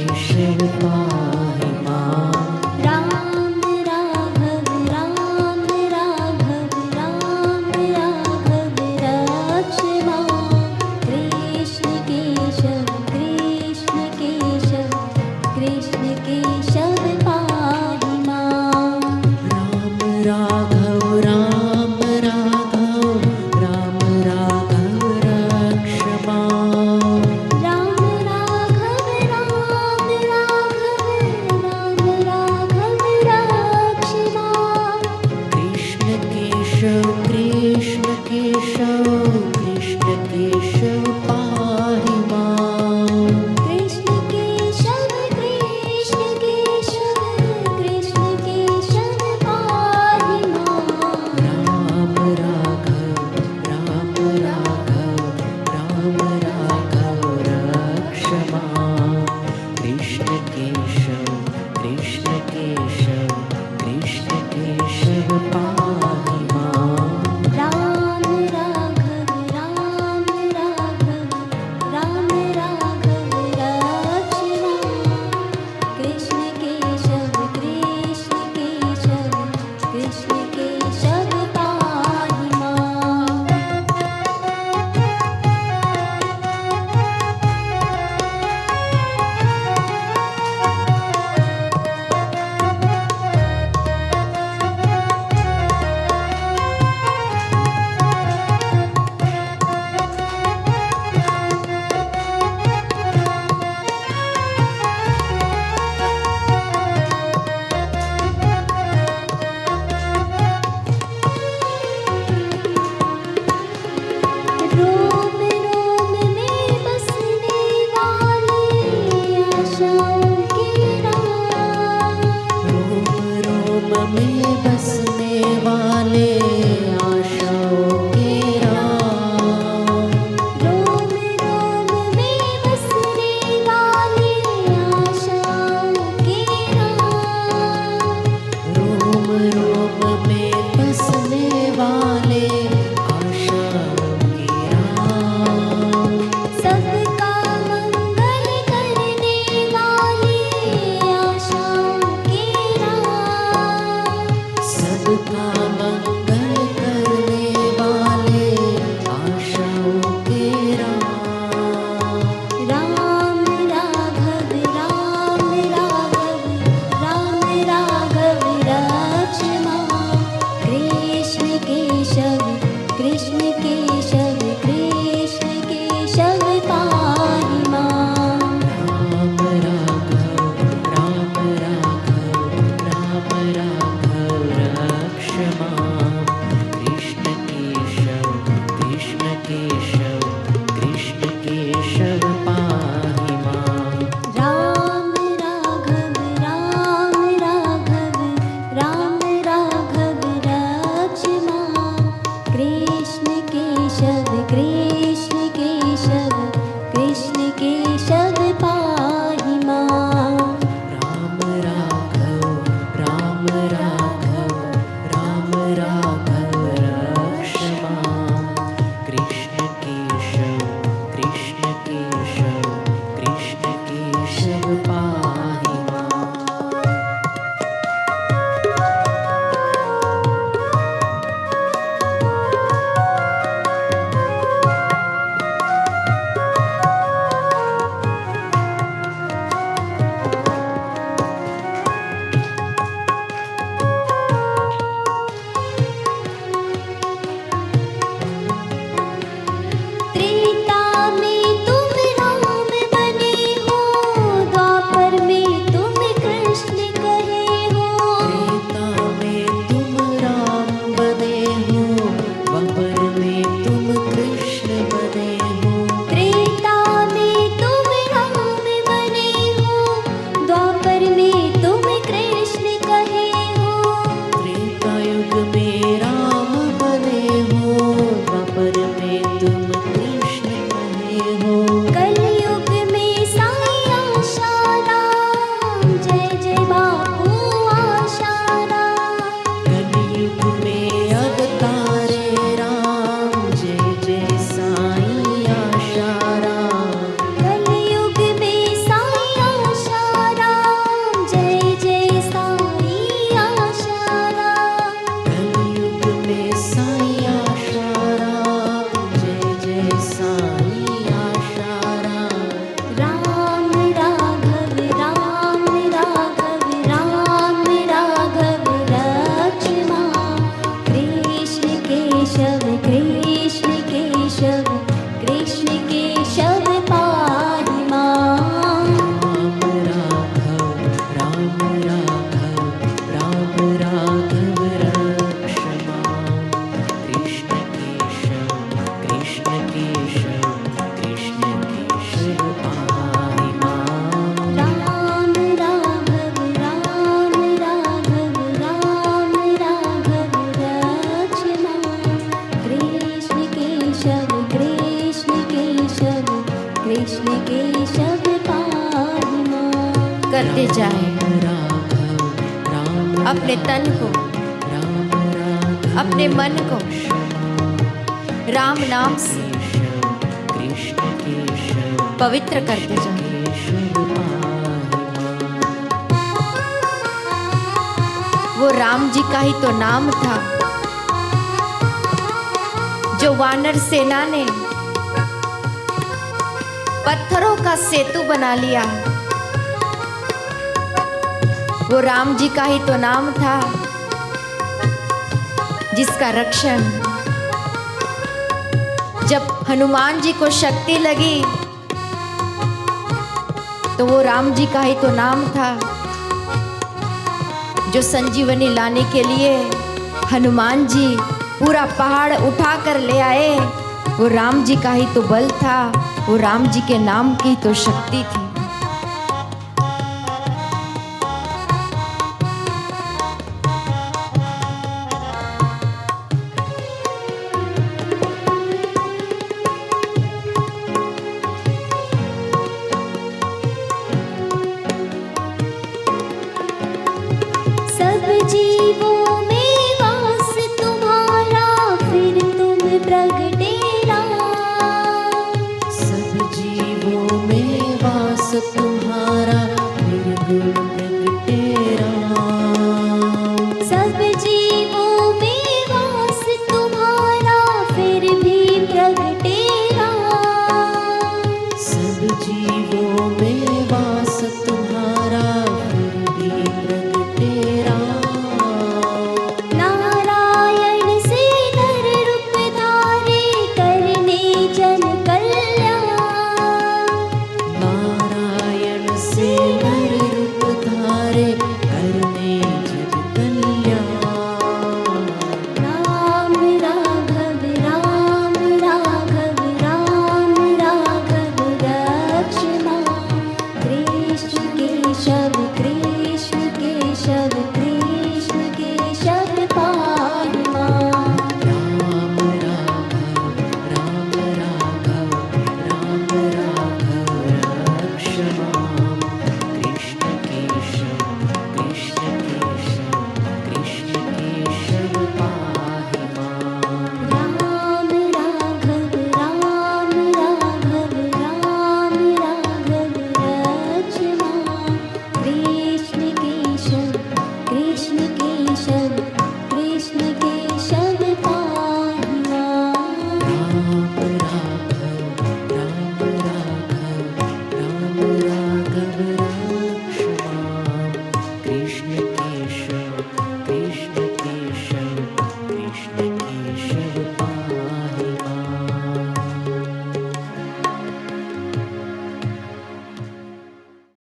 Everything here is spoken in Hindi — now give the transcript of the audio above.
केशव पाहि मां। राम राघव राम राघव राम राघव रक्ष मां। कृष्ण केशव कृष्ण केशव कृष्ण केशव पाहि मां। राम राघव राम राघव राम राघव रक्ष मां। राम राघव राम राघव राम करते जाए, राघव राम अपने तन को, राम राघव अपने मन को राम नाम से कृष्ण केशव पवित्र करते जाए। केशव पाहि वो राम जी का ही तो नाम था जो वानर सेना ने पत्थरों का सेतु बना लिया। वो राम जी का ही तो नाम था जिसका रक्षण जब हनुमान जी को शक्ति लगी तो वो राम जी का ही तो नाम था जो संजीवनी लाने के लिए हनुमान जी पूरा पहाड़ उठा कर ले आए। वो राम जी का ही तो बल था, वो राम जी के नाम की तो शक्ति थी।